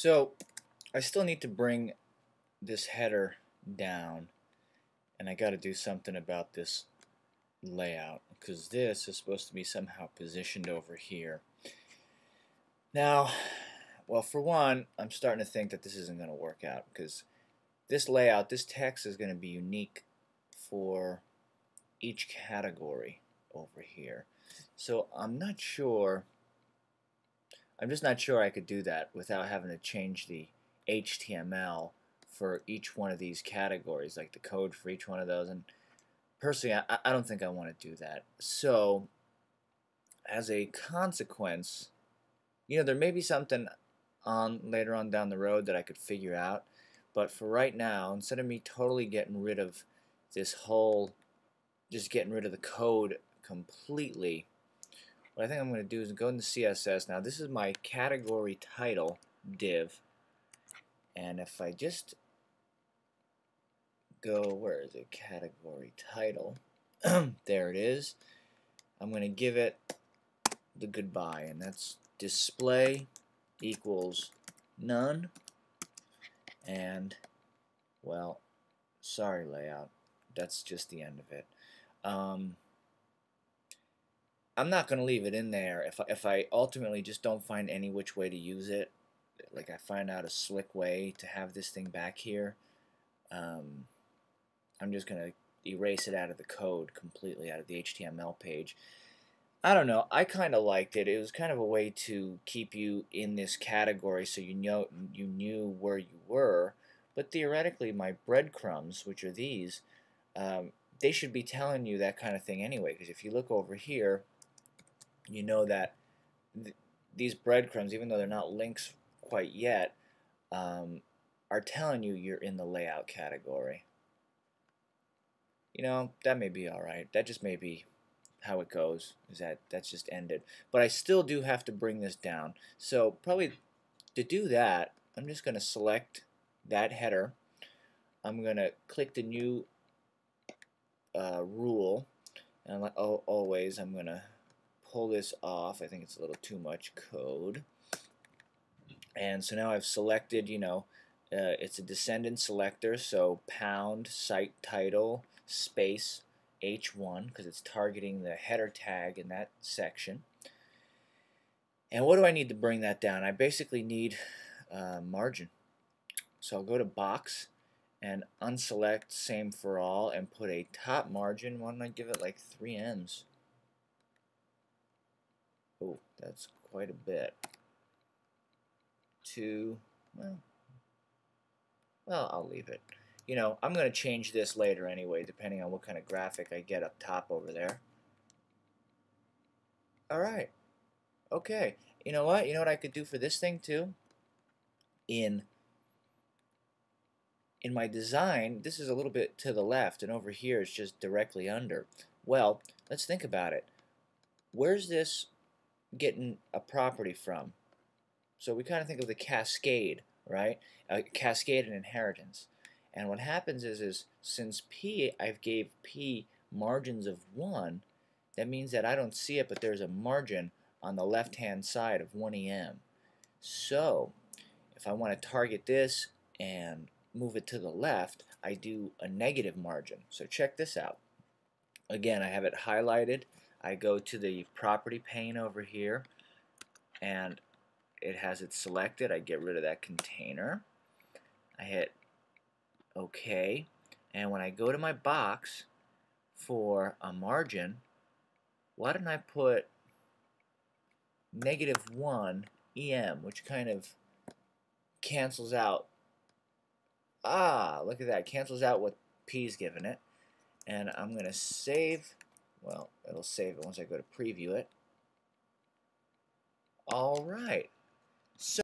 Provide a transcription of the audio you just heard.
So I still need to bring this header down, and I got to do something about this layout because this is supposed to be somehow positioned over here. Now, well, for one, I'm starting to think that this isn't going to work out because this layout, this text is going to be unique for each category over here. So I'm just not sure I could do that without having to change the HTML for each one of these categories, like the code for each one of those. And personally, I don't think I want to do that. So as a consequence, there may be something later on down the road that I could figure out. But for right now, instead of me totally getting rid of this whole, just getting rid of the code completely, what I think I'm going to do is go into CSS. Now this is my category title div, and if I just go, where is it, category title, there it is, I'm going to give it the goodbye, and that's display equals none. And well, sorry layout, that's just the end of it. I'm not going to leave it in there if I ultimately just don't find any which way to use it. Like I find out a slick way to have this thing back here, I'm just going to erase it out of the code completely, out of the HTML page. I don't know, I kind of liked it. It was kind of a way to keep you in this category so you knew where you were. But theoretically, my breadcrumbs, which are these, they should be telling you that kind of thing anyway, because if you look over here, you know that these breadcrumbs, even though they're not links quite yet, are telling you you're in the layout category. That may be alright. That just may be how it goes, is that's just ended. But I still do have to bring this down. So probably to do that, I'm just going to select that header. I'm going to click the new rule, and like always, I'm going to pull this off. I think it's a little too much code. And so now I've selected, it's a descendant selector, so pound site title space H1 because it's targeting the header tag in that section. And what do I need to bring that down? I basically need margin. So I'll go to box and unselect same for all and put a top margin. Why don't I give it like 3 M's? Oh, that's quite a bit. Well, I'll leave it. I'm going to change this later anyway, depending on what kind of graphic I get up top over there. Alright. Okay. You know what? You know what I could do for this thing too? In my design, this is a little bit to the left, and over here it's just directly under. Well, let's think about it. Where's this getting a property from? So we kind of think of the cascade, right? Cascade and inheritance. And what happens is since P, I've gave P margins of 1, that means that I don't see it, but there's a margin on the left-hand side of 1 EM. So if I want to target this and move it to the left, I do a negative margin. So check this out. Again, I have it highlighted. I go to the property pane over here, and it has it selected. I get rid of that container. I hit OK, and when I go to my box for a margin, why didn't I put -1 EM, which kind of cancels out. Look at that, cancels out what P's given it. And I'm going to save. Well, it'll save it once I go to preview it. All right. So